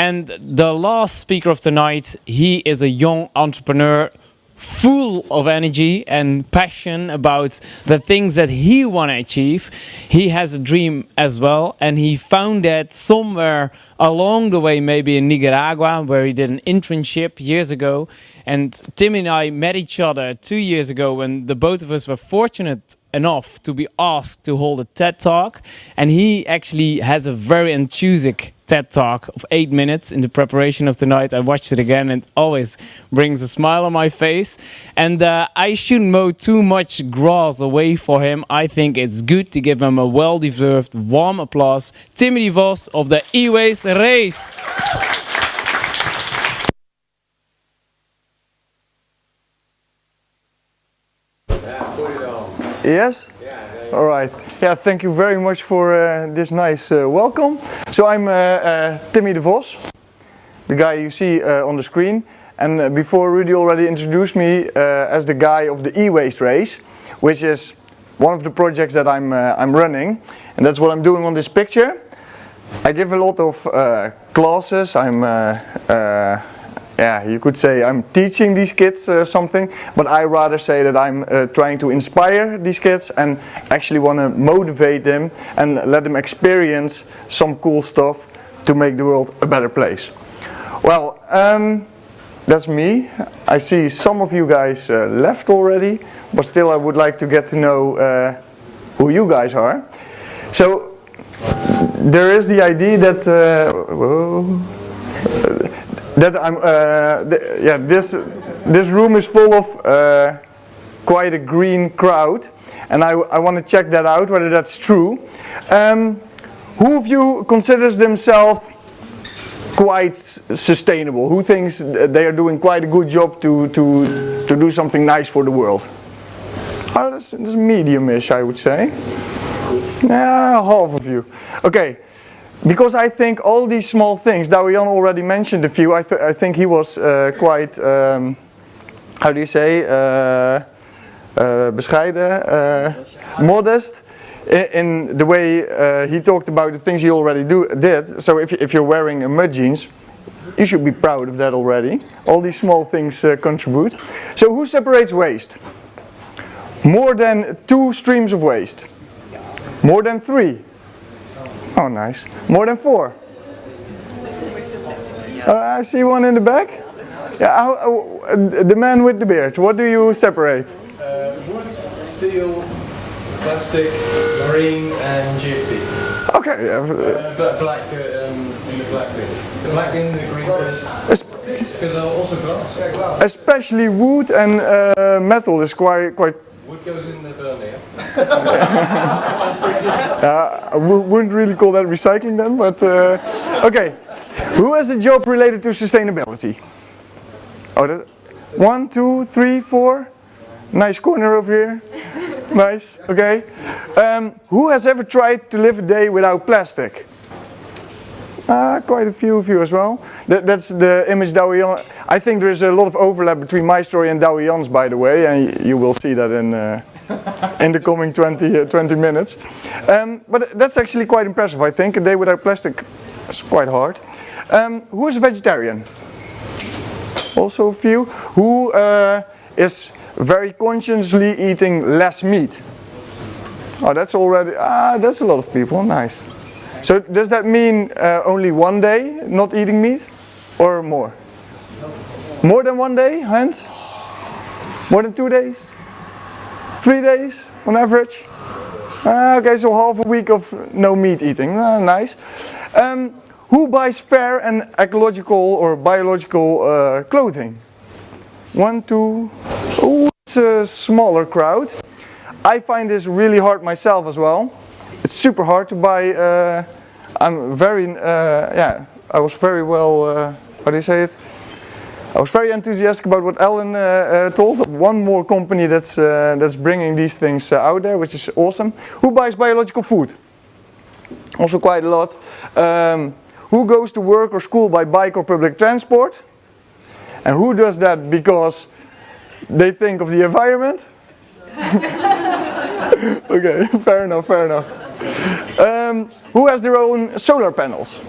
And the last speaker of the night, he is a young entrepreneur, full of energy and passion about the things that he want to achieve. He has a dream as well, and he found that somewhere along the way, maybe in Nicaragua, where he did an internship years ago. And Timmy and I met each other 2 years ago when the both of us were fortunate enough to be asked to hold a TED Talk, and he actually has a very enthusiastic TED Talk of 8 minutes in the preparation of the night. I watched it again and it always brings a smile on my face. And I shouldn't mow too much grass away for him. I think it's good to give him a well-deserved warm applause. Timmy Vos of the E-Waste Race. Yes? All right. Yeah, thank you very much for this nice welcome. So I'm Timmy de Vos, the guy you see on the screen. And before Rudy already introduced me as the guy of the E-Waste Race, which is one of the projects that I'm running. And that's what I'm doing on this picture. I give a lot of classes. Yeah, you could say I'm teaching these kids something, but I rather say that I'm trying to inspire these kids and actually want to motivate them and let them experience some cool stuff to make the world a better place. Well, that's me. I see some of you guys left already, but still I would like to get to know who you guys are. So there is the idea that this room is full of quite a green crowd, and I want to check that out, whether that's true. Who of you considers themselves quite sustainable? Who thinks they are doing quite a good job to do something nice for the world? Oh, that's medium-ish, I would say. Yeah, half of you. Okay. Because I think all these small things, Darian already mentioned a few. I think he was quite, how do you say, bescheiden, modest in the way he talked about the things he already did. So if you're wearing a mud jeans, you should be proud of that already. All these small things contribute. So who separates waste? More than 2 streams of waste? More than 3? Oh, nice. More than 4? I see one in the back. Yeah, the man with the beard. What do you separate? Wood, steel, plastic, marine, and GFT. Okay. But black in the black bin. The black bin, the green bin. Because also glass. Yeah, glass. Especially wood and metal is quite. Wood goes in the burner, I wouldn't really call that recycling then, but okay. Who has a job related to sustainability? Oh, 1, 2, 3, 4. Nice corner over here. Nice. Okay. Who has ever tried to live a day without plastic? Quite a few of you as well. That's the image Darian. I think there is a lot of overlap between my story and Darian's, by the way, and you will see that in the coming 20 minutes. But that's actually quite impressive, I think. A day without plastic is quite hard. Who is a vegetarian? Also a few. Who is very consciously eating less meat? Oh, that's already, that's a lot of people. Nice. So does that mean only one day not eating meat, or more? More than 1 day, hands? More than 2 days? 3 days on average? Okay, so half a week of no meat eating. Nice. Who buys fair and ecological or biological clothing? 1, 2. Oh, it's a smaller crowd. I find this really hard myself as well. It's super hard to buy. I'm very, I was very well, how do you say it? I was very enthusiastic about what Ellen told. One more company that's bringing these things out there, which is awesome. Who buys biological food? Also quite a lot. Who goes to work or school by bike or public transport? And who does that because they think of the environment? Okay, fair enough, fair enough. Who has their own solar panels?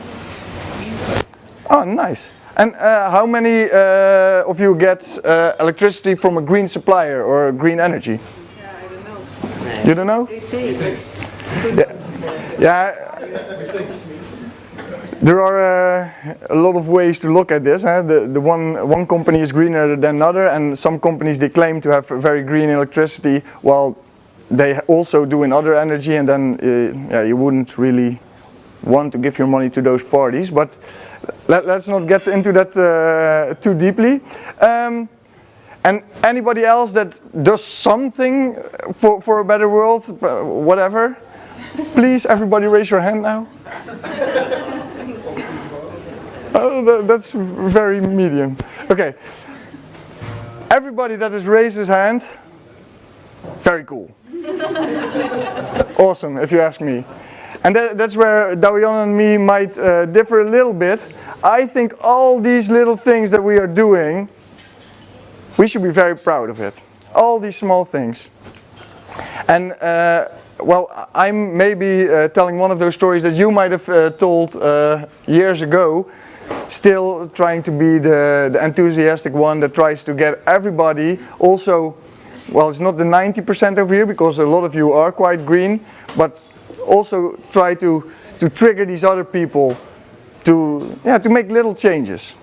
Oh, nice. And how many of you get electricity from a green supplier or green energy? Yeah, I don't know. You don't know? They say. Yeah. There are a lot of ways to look at this. The one company is greener than another, and some companies they claim to have very green electricity, while they also do in other energy, and then yeah, you wouldn't really want to give your money to those parties. But let's not get into that too deeply. And anybody else that does something for a better world, whatever, please, everybody raise your hand now. Oh, that's very medium. Okay. Everybody that has raised his hand, very cool. Awesome, if you ask me. And that's where Dawian and me might differ a little bit. I think all these little things that we are doing, we should be very proud of it. All these small things. And well, I'm maybe telling one of those stories that you might have told years ago, still trying to be the enthusiastic one that tries to get everybody also, well, it's not the 90% over here because a lot of you are quite green, but also try to trigger these other people to make little changes.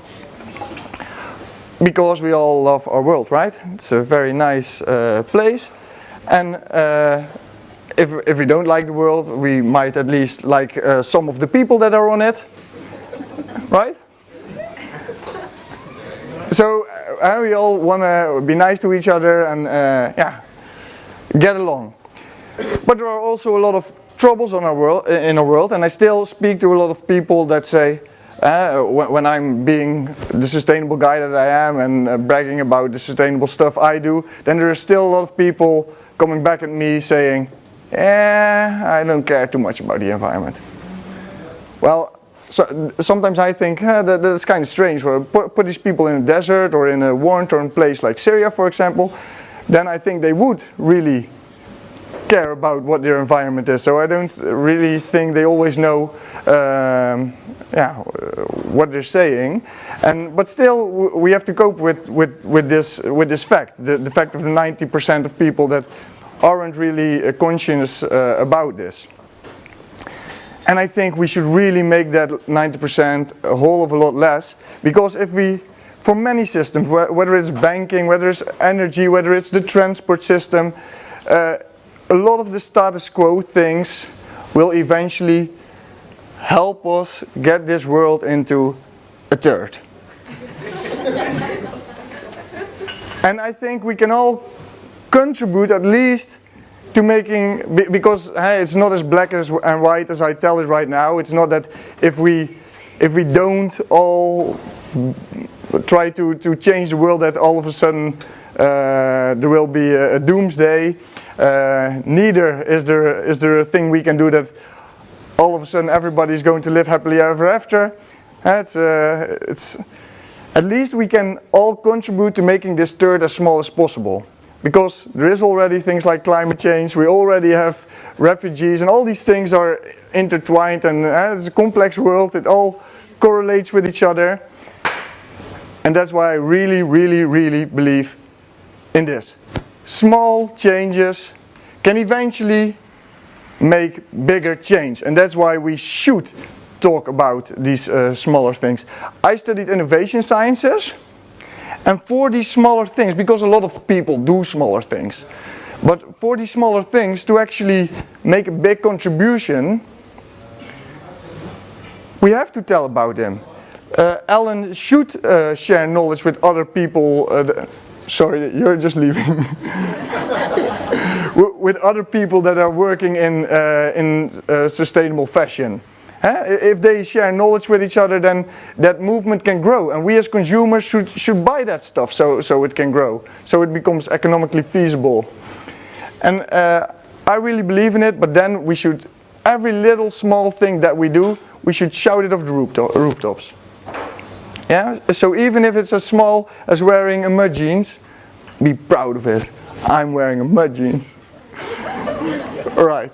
Because we all love our world, right? It's a very nice place. And if we don't like the world, we might at least like some of the people that are on it. Right? So we all want to be nice to each other and yeah, get along. But there are also a lot of troubles in our world, and I still speak to a lot of people that say, when I'm being the sustainable guy that I am and bragging about the sustainable stuff I do, then there are still a lot of people coming back at me saying, I don't care too much about the environment. Well, so sometimes I think that's kind of strange. Well, put these people in a desert or in a war-torn place like Syria, for example, then I think they would really care about what their environment is. So I don't really think they always know what they're saying. But still, we have to cope with this fact, the fact of the 90% of people that aren't really conscious about this. And I think we should really make that 90% a whole of a lot less, because if we, for many systems, whether it's banking, whether it's energy, whether it's the transport system, a lot of the status quo things will eventually help us get this world into a third. And I think we can all contribute at least to making, because hey, it's not as black and white as I tell it right now. It's not that if we don't all try to change the world, that all of a sudden there will be a doomsday. Neither is there a thing we can do that all of a sudden everybody's going to live happily ever after. It's at least we can all contribute to making this third as small as possible. Because there is already things like climate change, we already have refugees, and all these things are intertwined, and it's a complex world, it all correlates with each other. And that's why I really, really, really believe in this. Small changes can eventually make bigger change, and that's why we should talk about these smaller things. I studied innovation sciences. And for these smaller things, because a lot of people do smaller things, but for these smaller things to actually make a big contribution, we have to tell about them. Alan should share knowledge with other people. Sorry, you're just leaving. With other people that are working in sustainable fashion. If they share knowledge with each other, then that movement can grow, and we as consumers should buy that stuff so it can grow, so it becomes economically feasible. And I really believe in it, but then we should, every little small thing that we do, we should shout it off the rooftops. Yeah. So even if it's as small as wearing a mud jeans, be proud of it. I'm wearing a mud jeans. All right.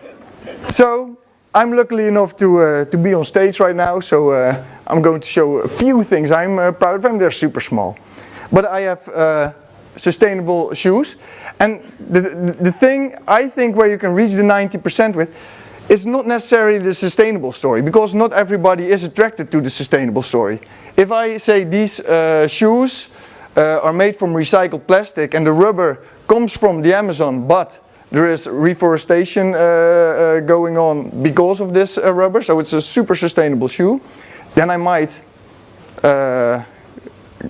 So I'm lucky enough to be on stage right now, so I'm going to show a few things I'm proud of, and they're super small. But I have sustainable shoes, and the thing I think where you can reach the 90% with is not necessarily the sustainable story, because not everybody is attracted to the sustainable story. If I say these shoes are made from recycled plastic and the rubber comes from the Amazon, but there is reforestation going on because of this rubber, so it's a super sustainable shoe, then I might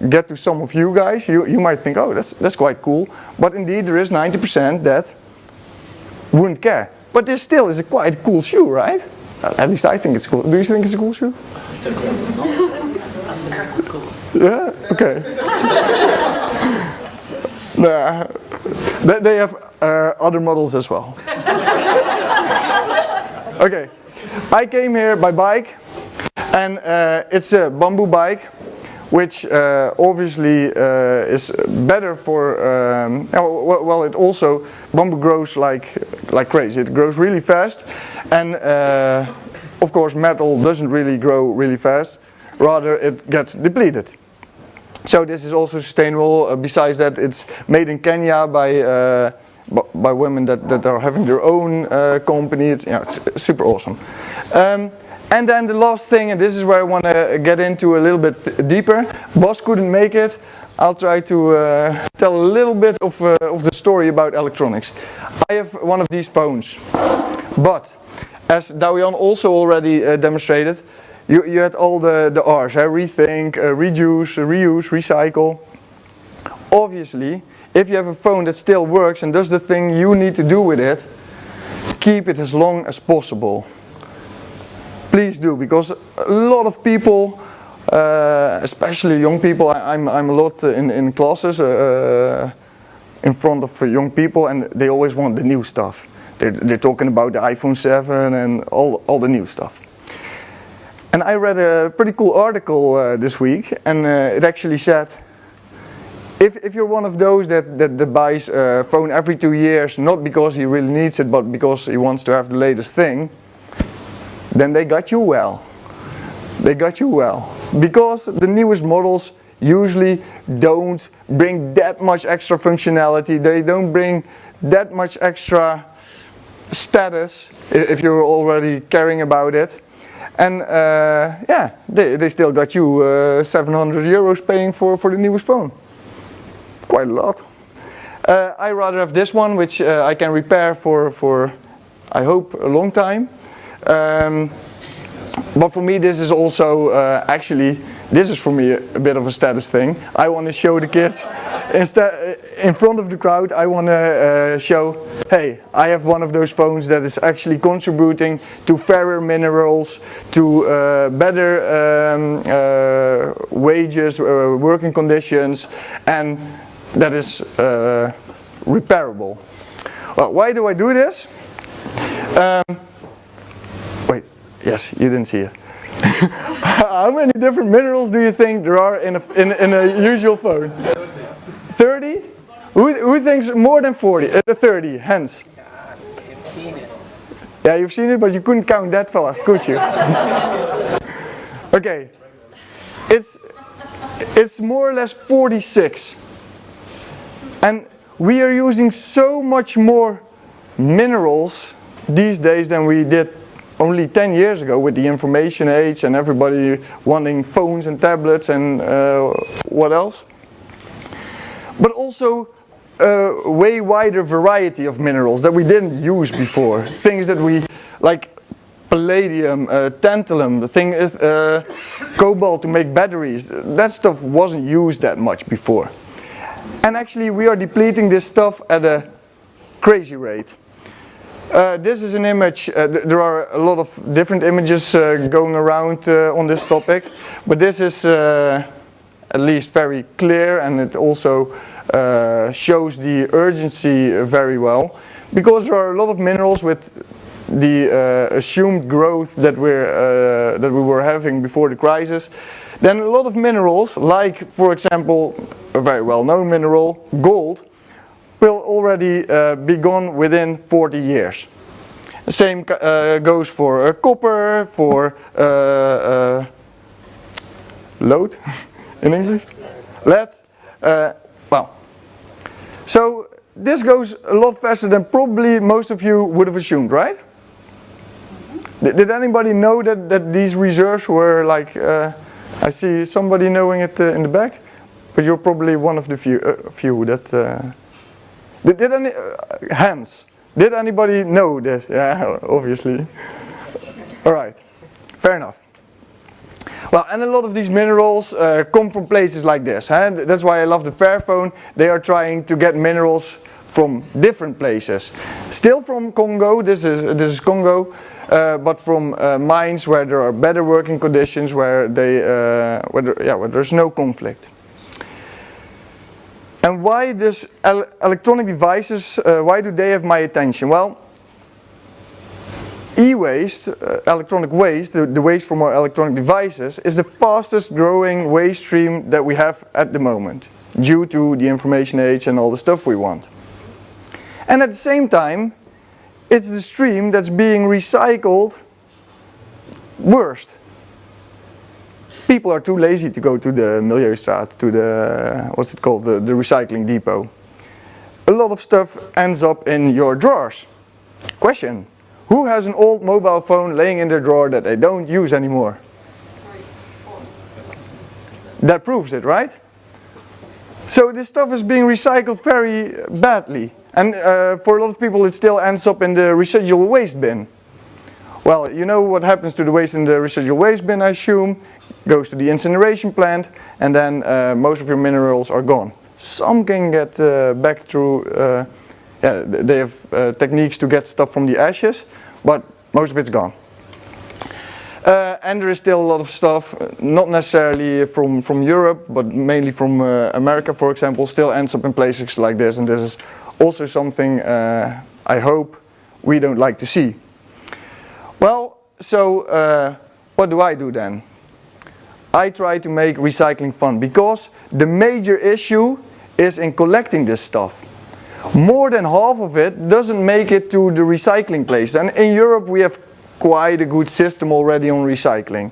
get to some of you guys. You might think, oh, that's quite cool, but indeed there is 90% that wouldn't care. But this still is a quite cool shoe, right? At least I think it's cool. Do you think it's a cool shoe? Yeah? Okay. Nah, they have other models as well. Okay, I came here by bike, and it's a bamboo bike, which obviously is better for, well, it also, bamboo grows like crazy. It grows really fast, and of course metal doesn't really grow really fast, rather it gets depleted. So this is also sustainable. Besides that, it's made in Kenya by women that are having their own company. It's super awesome. And then the last thing, and this is where I want to get into a little bit deeper. Boss couldn't make it. I'll try to tell a little bit of the story about electronics. I have one of these phones, but as Dawian also already demonstrated, you had all the R's, rethink, reduce, reuse, recycle. Obviously, if you have a phone that still works and does the thing you need to do with it, keep it as long as possible. Please do, because a lot of people, especially young people, I'm a lot in classes in front of young people, and they always want the new stuff. They're talking about the iPhone 7 and all the new stuff. And I read a pretty cool article this week, and it actually said, if you're one of those that buys a phone every 2 years, not because he really needs it, but because he wants to have the latest thing, then they got you well. They got you well. Because the newest models usually don't bring that much extra functionality, they don't bring that much extra status, if you're already caring about it. And yeah, they still got you 700 euros paying for the newest phone. Quite a lot. I rather have this one, which I can repair for I hope a long time. But for me this is also actually, this is for me a bit of a status thing. I want to show the kids, instead in front of the crowd, I want to show, hey, I have one of those phones that is actually contributing to fairer minerals, to better wages, working conditions, and that is repairable. Well, why do I do this? Wait, yes, you didn't see it. How many different minerals do you think there are in a usual phone? 30? Who thinks more than 40? 30, hands. You've seen it. Yeah, you've seen it, but you couldn't count that fast, could you? Okay, it's more or less 46. And we are using so much more minerals these days than we did only 10 years ago with the information age and everybody wanting phones and tablets and what else. But also a way wider variety of minerals that we didn't use before. Things that we, like palladium, tantalum, the thing is cobalt to make batteries. That stuff wasn't used that much before. And actually we are depleting this stuff at a crazy rate. This is an image, there are a lot of different images going around on this topic, but this is at least very clear, and it also shows the urgency very well, because there are a lot of minerals with the assumed growth that we were having before the crisis. Then a lot of minerals, like for example a very well-known mineral, gold, will already be gone within 40 years. The same goes for copper, for load in English? Lead. Well, so this goes a lot faster than probably most of you would have assumed, right? Did anybody know that these reserves were like, I see somebody knowing it in the back, but you're probably one of the few that, did any, hands, did anybody know this? Yeah, obviously. Alright, fair enough. Well, and a lot of these minerals come from places like this. That's why I love the Fairphone. They are trying to get minerals from different places. Still from Congo, this is Congo, but from mines where there are better working conditions, where where there's no conflict. And why does electronic devices, why do they have my attention? Well, e-waste, electronic waste, the waste from our electronic devices, is the fastest growing waste stream that we have at the moment, due to the information age and all the stuff we want. And at the same time, it's the stream that's being recycled worst. People are too lazy to go to the Milieustraat, to the, what's it called, the recycling depot. A lot of stuff ends up in your drawers. Question: who has an old mobile phone laying in their drawer that they don't use anymore? That proves it, right? So this stuff is being recycled very badly. And for a lot of people it still ends up in the residual waste bin. Well, you know what happens to the waste in the residual waste bin, I assume. Goes to the incineration plant, and then most of your minerals are gone. Some can get back through, they have techniques to get stuff from the ashes, but most of it's gone. And there is still a lot of stuff, not necessarily from Europe, but mainly from America, for example, still ends up in places like this, and this is also something I hope we don't like to see. Well, so what do I do then? I try to make recycling fun, because the major issue is in collecting this stuff. More than half of it doesn't make it to the recycling place. And in Europe we have quite a good system already on recycling.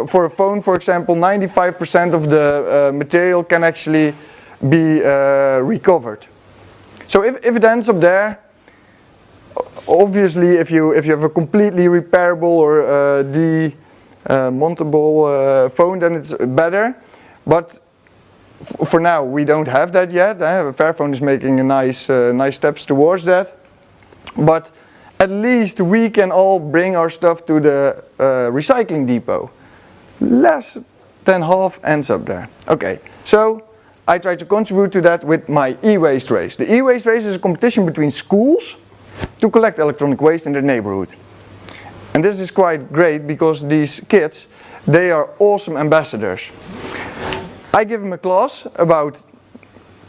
For a phone, for example, 95% of the material can actually be recovered. So if it ends up there, obviously if you have a completely repairable or demontable phone, then it's better. But for now we don't have that yet. Fairphone is making a nice steps towards that. But at least we can all bring our stuff to the recycling depot. Less than half ends up there. Okay, so I try to contribute to that with my e-waste race. The e-waste race is a competition between schools to collect electronic waste in their neighborhood. And this is quite great, because these kids, they are awesome ambassadors. I give them a class about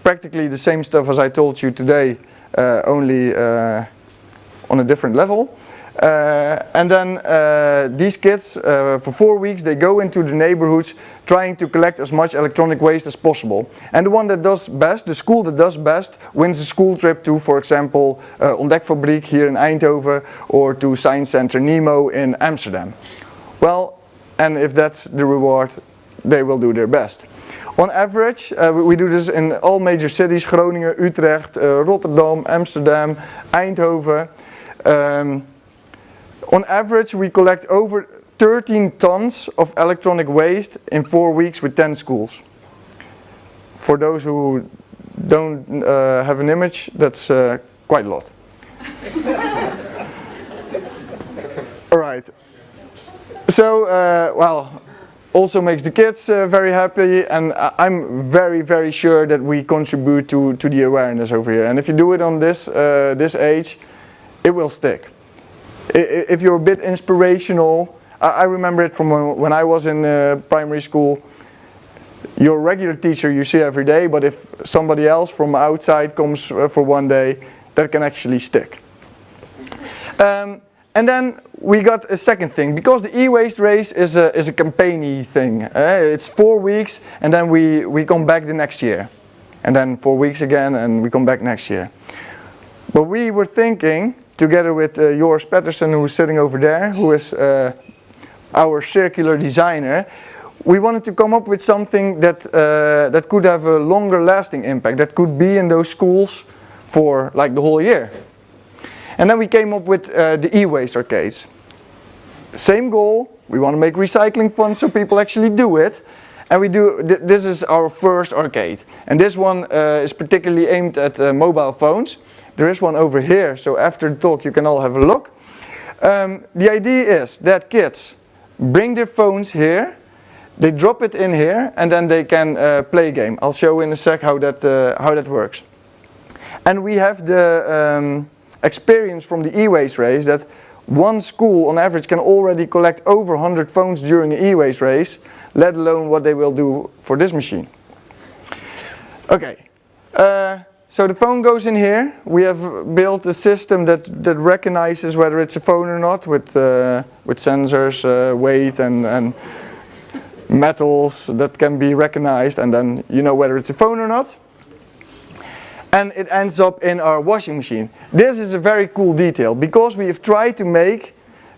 practically the same stuff as I told you today, only on a different level. And then these kids, for 4 weeks, they go into the neighborhoods trying to collect as much electronic waste as possible. And the one that does best, the school that does best, wins a school trip to, for example, Ontdekfabriek here in Eindhoven, or to Science Center Nemo in Amsterdam. Well, and if that's the reward, they will do their best. On average, we do this in all major cities: Groningen, Utrecht, Rotterdam, Amsterdam, Eindhoven. On average, we collect over 13 tons of electronic waste in 4 weeks with 10 schools. For those who don't have an image, that's quite a lot. Alright. So, well, also makes the kids very happy, and I'm very sure that we contribute to the awareness over here. And if you do it on this age, it will stick. If you're a bit inspirational, I remember it from when I was in primary school. Your regular teacher you see every day, but if somebody else from outside comes for one day, that can actually stick. And then we got a second thing, because the e-waste race is a campaign-y thing. It's 4 weeks, and then we come back the next year. And then 4 weeks again, and we come back next year. But we were thinking, together with Joris Pettersen, who is sitting over there, who is our circular designer, we wanted to come up with something that, that could have a longer lasting impact, that could be in those schools for like the whole year. And then we came up with the e-waste arcades. Same goal, we want to make recycling fun so people actually do it. And we do, this is our first arcade. And this one is particularly aimed at mobile phones. There is one over here, so after the talk you can all have a look. The idea is that kids bring their phones here, they drop it in here, and then they can play a game. I'll show in a sec how that works. And we have the experience from the e-waste race that one school on average can already collect over 100 phones during an e-waste race, let alone what they will do for this machine. Okay, so the phone goes in here. We have built a system that recognizes whether it's a phone or not with sensors, weight and metals that can be recognized, and then you know whether it's a phone or not. And it ends up in our washing machine. This is a very cool detail because we have tried to make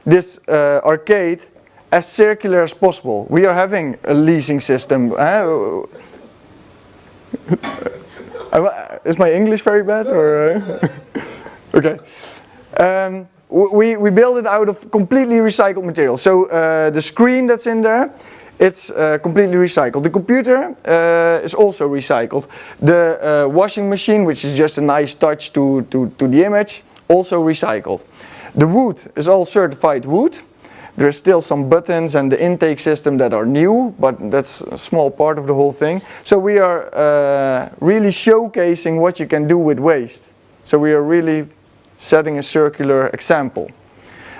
this arcade as circular as possible. We are having a leasing system. Is my English very bad? Or, okay. We build it out of completely recycled material. So the screen that's in there, it's completely recycled. The computer is also recycled. The washing machine, which is just a nice touch to the image, also recycled. The wood is all certified wood. There are still some buttons and the intake system that are new, but that's a small part of the whole thing. So we are really showcasing what you can do with waste. So we are really setting a circular example.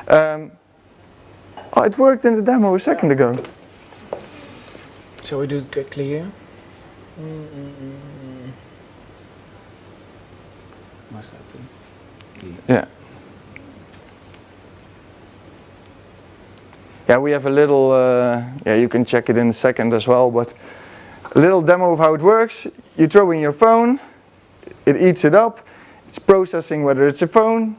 Oh, it worked in the demo a second ago. Shall we do it quickly here? What's that thing? Yeah. Yeah, we have a little, yeah, you can check it in a second as well, but a little demo of how it works. You throw in your phone, it eats it up, it's processing whether it's a phone.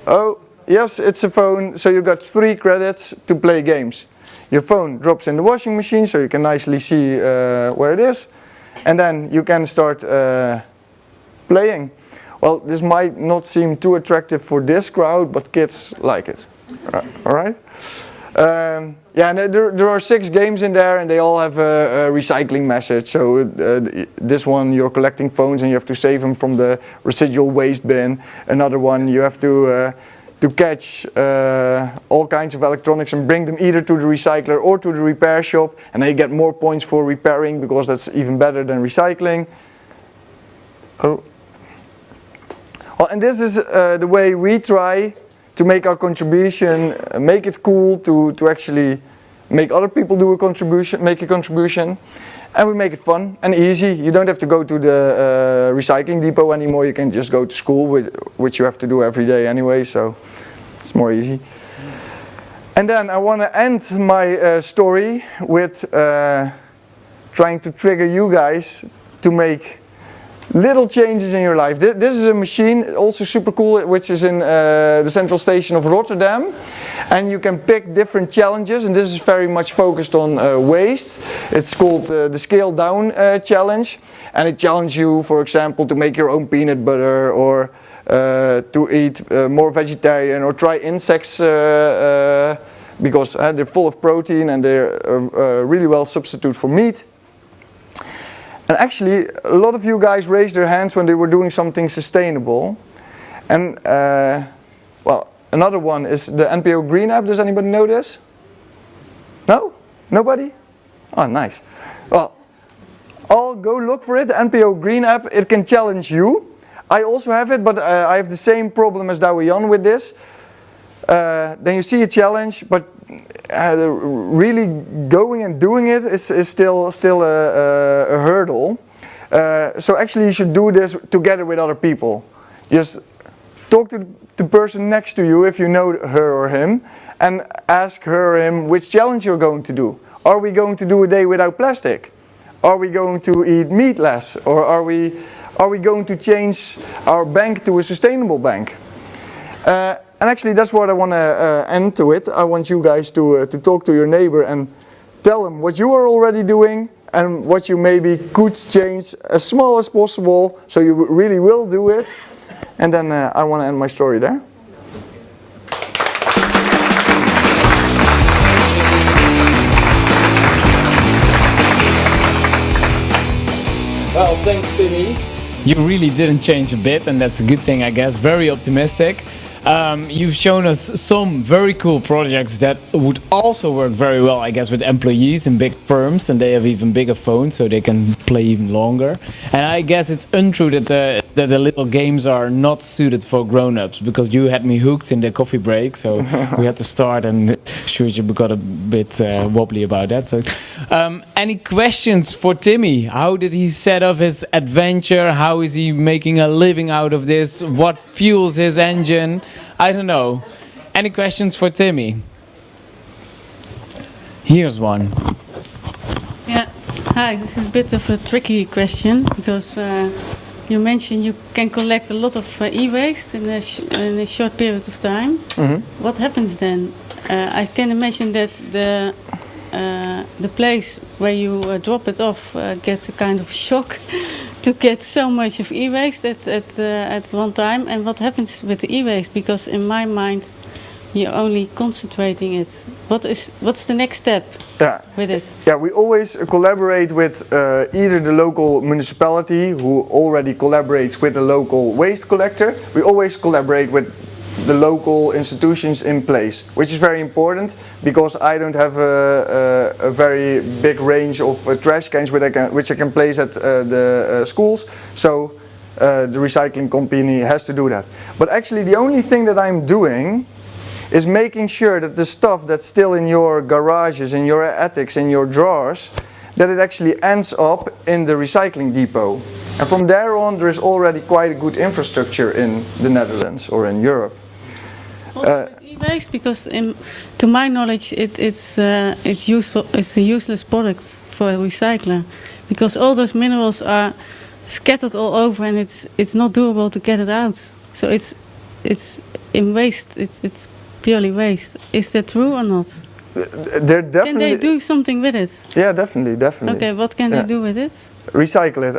Oh, yes, it's a phone, so you got 3 credits to play games. Your phone drops in the washing machine so you can nicely see where it is, and then you can start playing. Well, this might not seem too attractive for this crowd, but kids like it. Alright? Yeah, and there are 6 games in there and they all have a recycling message. So this one you're collecting phones and you have to save them from the residual waste bin. Another one you have to catch all kinds of electronics and bring them either to the recycler or to the repair shop, and then you get more points for repairing because that's even better than recycling. Oh. Well, and this is the way we try to make our contribution, make it cool to actually make other people do a contribution, make a contribution, and we make it fun and easy. You don't have to go to the recycling depot anymore. You can just go to school, which you have to do every day anyway, so it's more easy. And then I want to end my story with trying to trigger you guys to make little changes in your life. This is a machine, also super cool, which is in the central station of Rotterdam. And you can pick different challenges, and this is very much focused on waste. It's called the Scale Down Challenge. And it challenges you, for example, to make your own peanut butter, or to eat more vegetarian, or try insects because they're full of protein and they're really well substitute for meat. And actually, a lot of you guys raised their hands when they were doing something sustainable. And, well, another one is the NPO Green app. Does anybody know this? No? Nobody? Oh, nice. Well, I'll go look for it. The NPO Green app, it can challenge you. I also have it, but I have the same problem as Dawian with this. Then you see a challenge, but really going and doing it is still a hurdle. So actually you should do this together with other people. Just talk to the person next to you if you know her or him, and ask her or him which challenge you're going to do. Are we going to do a day without plastic? Are we going to eat meat less? Or are we going to change our bank to a sustainable bank? And actually that's what I want to end to it. I want you guys to talk to your neighbor and tell them what you are already doing and what you maybe could change as small as possible, so you really will do it. And then I want to end my story there. Well, thanks, Timmy. You really didn't change a bit, and that's a good thing, I guess. Very optimistic. You've shown us some very cool projects that would also work very well, I guess, with employees in big firms, and they have even bigger phones, so they can play even longer. And I guess it's untrue that the little games are not suited for grown-ups, because you had me hooked in the coffee break, so we had to start, and sure, you got a bit wobbly about that. So, any questions for Timmy? How did he set up his adventure? How is he making a living out of this? What fuels his engine? I don't know. Any questions for Timmy? Here's one. Yeah. Hi, this is a bit of a tricky question because you mentioned you can collect a lot of e-waste in a short period of time. Mm-hmm. What happens then? I can imagine that the place where you drop it off gets a kind of shock to get so much of e-waste at one time. And what happens with the e-waste? Because in my mind, you're only concentrating it. What's the next step with it? Yeah, we always collaborate with either the local municipality, who already collaborates with the local waste collector. We always collaborate with the local institutions in place, which is very important because I don't have a very big range of trash cans which I can place at the schools, so the recycling company has to do that. But actually the only thing that I'm doing is making sure that the stuff that's still in your garages, in your attics, in your drawers, that it actually ends up in the recycling depot. And from there on there is already quite a good infrastructure in the Netherlands or in Europe. With e-waste, because to my knowledge it's useful. It's a useless product for a recycler, because all those minerals are scattered all over, and it's not doable to get it out. So it's in waste. It's purely waste. Is that true or not? Can they do something with it? Yeah, definitely. Okay, what can they do with it? Recycle it.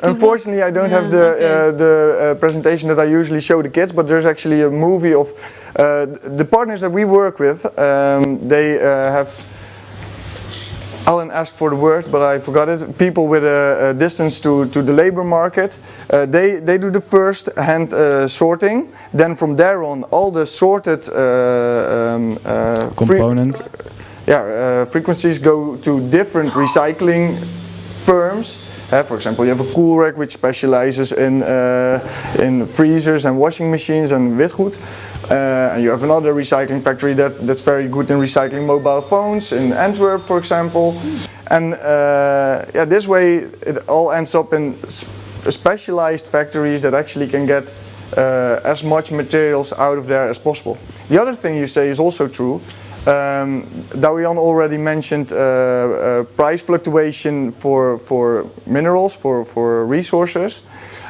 Unfortunately, I don't have the presentation that I usually show the kids, but there's actually a movie of the partners that we work with. They have, Alan asked for the word, but I forgot it. People with a distance to the labor market. They do the first hand sorting. Then from there on, all the sorted components. Frequencies go to different recycling firms. For example, you have a cool rack which specializes in freezers and washing machines and witgoed. And you have another recycling factory that's very good in recycling mobile phones in Antwerp, for example. And this way it all ends up in specialized factories that actually can get as much materials out of there as possible. The other thing you say is also true. Darian already mentioned price fluctuation for minerals, for resources.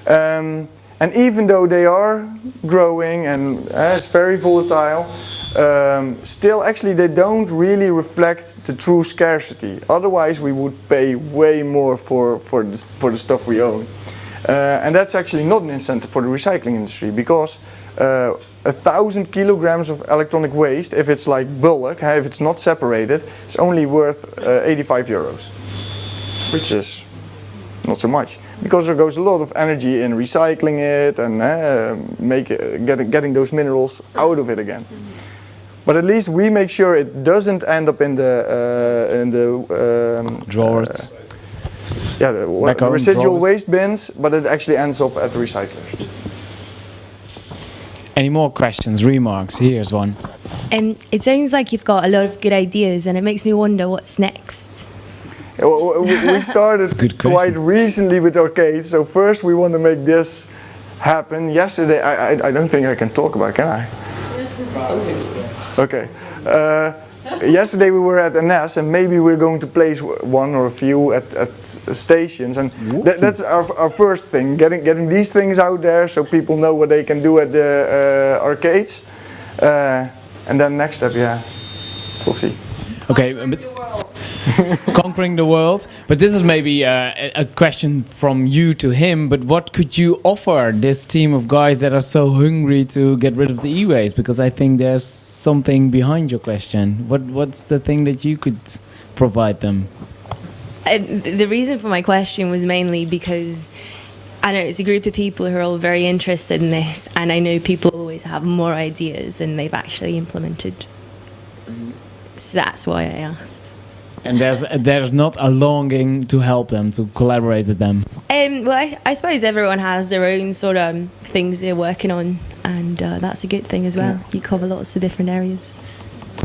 And even though they are growing and it's very volatile, still actually they don't really reflect the true scarcity. Otherwise we would pay way more for the stuff we own. And that's actually not an incentive for the recycling industry, because 1,000 kilograms of electronic waste, if it's like bulk, if it's not separated, it's only worth 85 euros, which is not so much, because there goes a lot of energy in recycling it and getting those minerals out of it again. But at least we make sure it doesn't end up in the drawers. The residual waste bins, but it actually ends up at the recyclers. Any more questions, remarks? Here's one. It sounds like you've got a lot of good ideas, and it makes me wonder what's next. We started quite recently with arcades, so first we want to make this happen. Yesterday, I don't think I can talk about it, can I? Okay. Yesterday we were at NS, and maybe we're going to place one or a few at stations, and that's our first thing, getting these things out there so people know what they can do at the arcades. And then next step, we'll see. Okay. conquering the world. But this is maybe a question from you to him. But what could you offer this team of guys that are so hungry to get rid of the e-waste? Because I think there's something behind your question. What's the thing that you could provide them? The reason for my question was mainly because I know it's a group of people who are all very interested in this, and I know people always have more ideas than they've actually implemented. So that's why I asked. And there's not a longing to help them, to collaborate with them. Well, I suppose everyone has their own sort of things they're working on, and that's a good thing as well. You cover lots of different areas.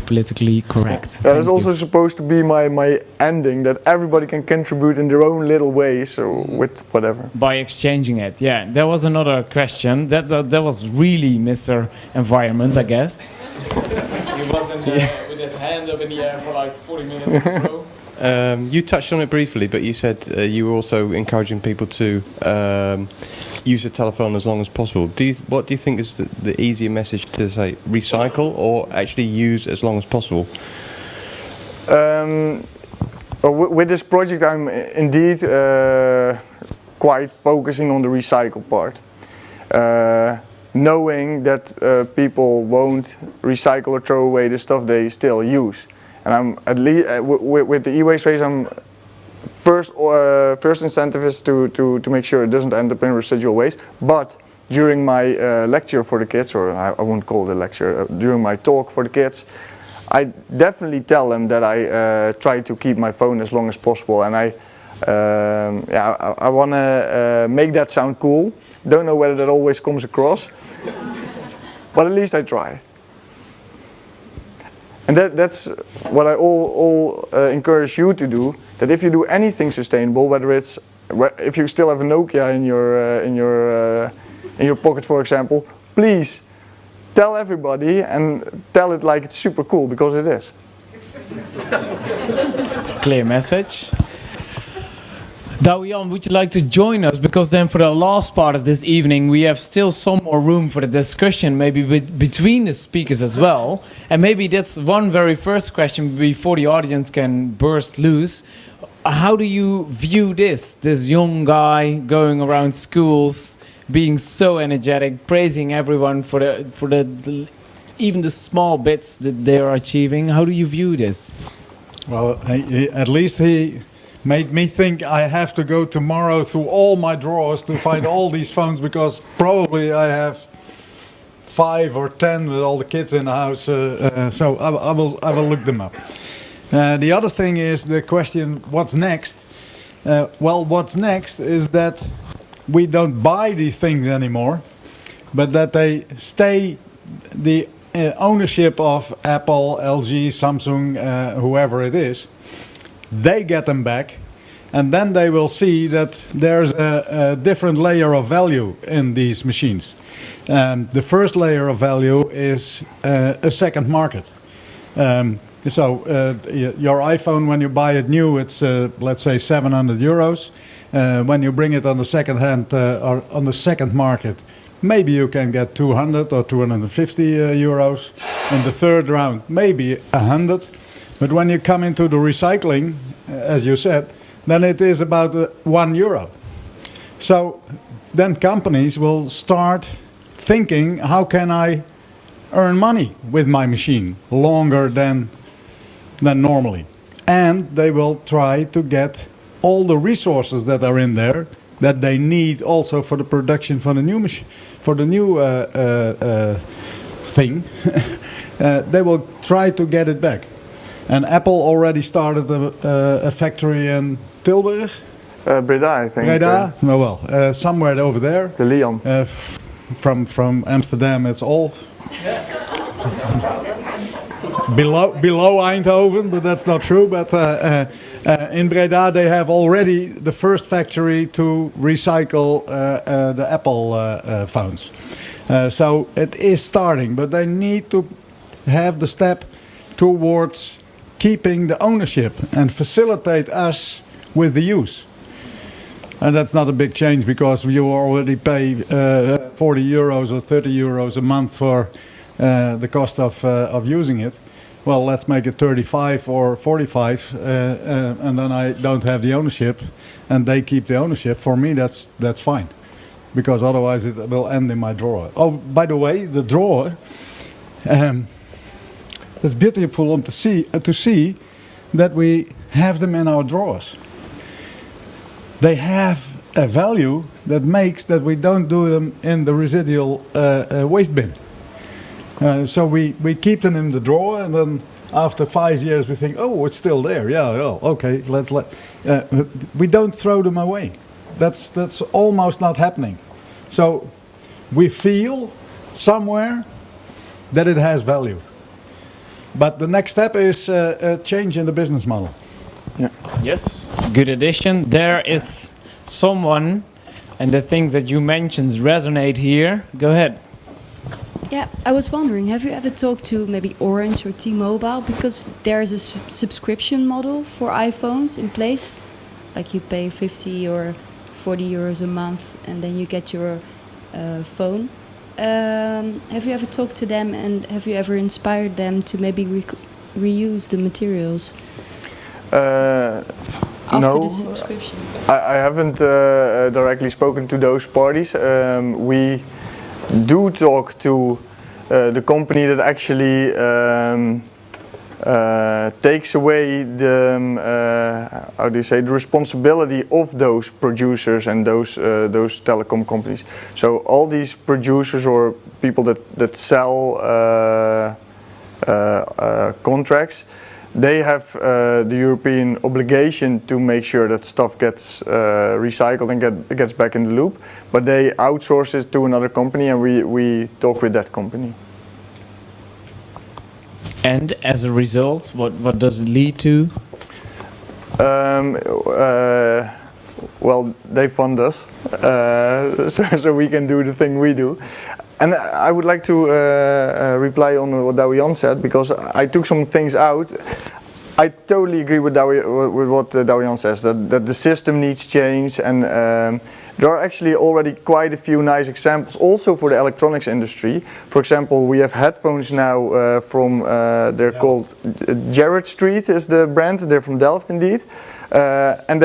Politically correct. That is also supposed to be my ending, that everybody can contribute in their own little way, so with whatever. By exchanging it, yeah. There was another question. That was really Mr. Environment, I guess. He wasn't with his hand up in the air for like 40 minutes. You touched on it briefly, but you said you were also encouraging people to use the telephone as long as possible. What do you think is the easier message to say, recycle or actually use as long as possible? With this project, I'm indeed quite focusing on the recycle part. Knowing that people won't recycle or throw away the stuff they still use. And I'm at least with the e-waste race, I'm first incentive is to make sure it doesn't end up in residual waste. But during my lecture for the kids, or I won't call it a lecture, during my talk for the kids, I definitely tell them that I try to keep my phone as long as possible, and I want to make that sound cool. Don't know whether that always comes across, but at least I try. And that's what I encourage you to do. That if you do anything sustainable, whether it's if you still have a Nokia in your pocket, for example, please tell everybody and tell it like it's super cool, because it is. Clear message. Douwe-Jan, would you like to join us? Because then for the last part of this evening, we have still some more room for the discussion, maybe between the speakers as well. And maybe that's one very first question before the audience can burst loose. How do you view this young guy going around schools, being so energetic, praising everyone for the even the small bits that they are achieving? How do you view this? Well, at least he made me think I have to go tomorrow through all my drawers to find all these phones, because probably I have 5 or 10 with all the kids in the house. So I will look them up. The other thing is the question, what's next? Well, what's next is that we don't buy these things anymore, but that they stay the ownership of Apple, LG, Samsung, whoever it is. They get them back, and then they will see that there's a different layer of value in these machines. The first layer of value is a second market. So your iPhone, when you buy it new, it's let's say 700 euros. When you bring it on the second hand or on the second market, maybe you can get 200 or 250 euros. In the third round, maybe 100. But when you come into the recycling, as you said, then it is about €1. So then companies will start thinking, how can I earn money with my machine longer than normally? And they will try to get all the resources that are in there that they need also for the production for the new machine, for the new thing. They will try to get it back. And Apple already started a factory in Tilburg. Breda, I think. Breda? Well, somewhere over there. The Leon. From Amsterdam, it's all below Eindhoven, but that's not true. But in Breda, they have already the first factory to recycle the Apple phones. So it is starting, but they need to have the step towards keeping the ownership and facilitate us with the use. And that's not a big change, because you already pay 40 euros or 30 euros a month for the cost of using it. well, let's make it 35 or 45, and then I don't have the ownership, and they keep the ownership. For me, that's fine, because otherwise it will end in my drawer. Oh, by the way, the drawer. It's beautiful to see that we have them in our drawers. They have a value that makes that we don't do them in the residual waste bin. So we keep them in the drawer, and then after 5 years we think, oh, it's still there. Yeah, oh, okay, we don't throw them away. That's almost not happening. So we feel somewhere that it has value. But the next step is a change in the business model. Yeah. Yes, good addition. There is someone, and the things that you mentioned resonate here. Go ahead. Yeah, I was wondering, have you ever talked to maybe Orange or T-Mobile? Because there's a subscription model for iPhones in place. Like you pay 50 or 40 euros a month and then you get your phone. Have you ever talked to them, and have you ever inspired them to maybe reuse the materials after No, the subscription? I haven't directly spoken to those parties. We do talk to the company that actually takes away the how do you say, the responsibility of those producers and those telecom companies. So all these producers or people that sell contracts, they have the European obligation to make sure that stuff gets recycled and gets back in the loop, but they outsource it to another company, and we talk with that company. And as a result, what does it lead to? Well, they fund us, so we can do the thing we do. And I would like to reply on what Dawian said, because I took some things out. I totally agree with what Dawian says, that the system needs change, and there are actually already quite a few nice examples also for the electronics industry. For example, we have headphones now from, they're called Jared Street is the brand, they're from Delft indeed, and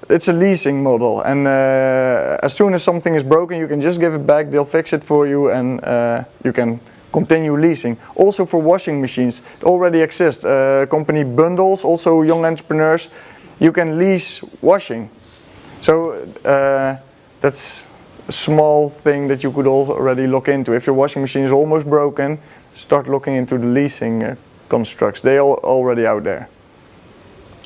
it's a leasing model, and as soon as something is broken you can just give it back, they'll fix it for you, and you can continue leasing. Also for washing machines, it already exists. Company bundles, also young entrepreneurs, you can lease washing. So that's a small thing that you could already look into. If your washing machine is almost broken, start looking into the leasing constructs. They are already out there.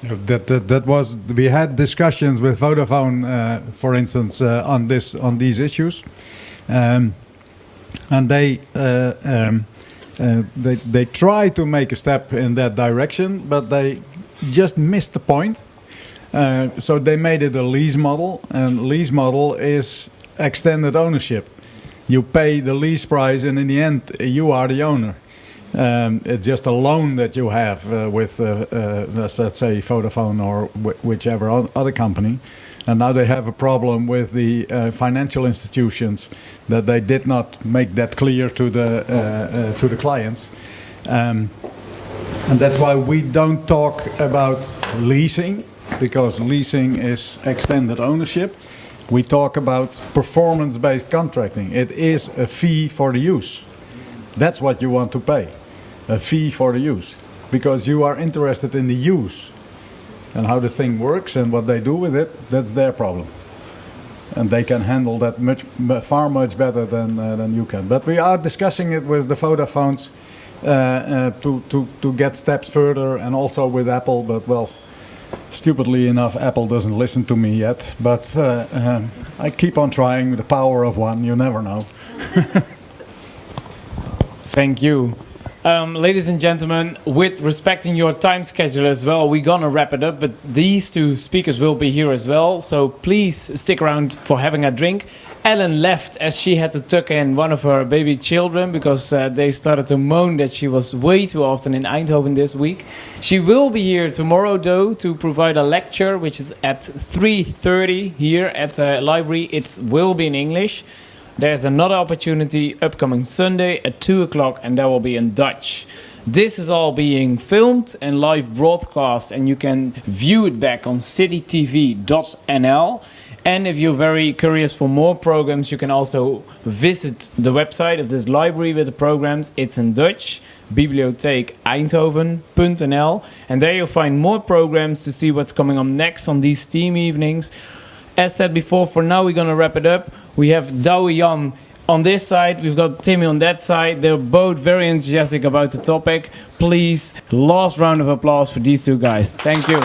We had discussions with Vodafone, for instance, on these issues, and they try to make a step in that direction, but they just missed the point. So they made it a lease model, and lease model is extended ownership. You pay the lease price, and in the end, you are the owner. It's just a loan that you have with, let's say, Vodafone or whichever other company. And now they have a problem with the financial institutions that they did not make that clear to the clients. And that's why we don't talk about leasing, because leasing is extended ownership. We talk about performance-based contracting. It is a fee for the use. That's what you want to pay, a fee for the use, because you are interested in the use and how the thing works, and what they do with it, that's their problem. And they can handle that far much better than you can. But we are discussing it with the Vodafones to get steps further, and also with Apple, but well, stupidly enough, Apple doesn't listen to me yet, but I keep on trying with the power of one, you never know. Thank you. Ladies and gentlemen, with respecting your time schedule as well, we're gonna wrap it up, but these two speakers will be here as well, so please stick around for having a drink. Ellen left as she had to tuck in one of her baby children because they started to moan that she was way too often in Eindhoven this week. She will be here tomorrow though to provide a lecture, which is at 3:30 here at the library. It will be in English. There's another opportunity upcoming Sunday at 2 o'clock, and that will be in Dutch. This is all being filmed and live broadcast, and you can view it back on citytv.nl. And if you're very curious for more programs, you can also visit the website of this library with the programs. It's in Dutch, bibliotheek-eindhoven.nl, and there you'll find more programs to see what's coming up next on these STEAM evenings. As said before, for now we're going to wrap it up. We have Douwe Jan on this side, we've got Timmy on that side. They're both very enthusiastic about the topic. Please, last round of applause for these two guys. Thank you.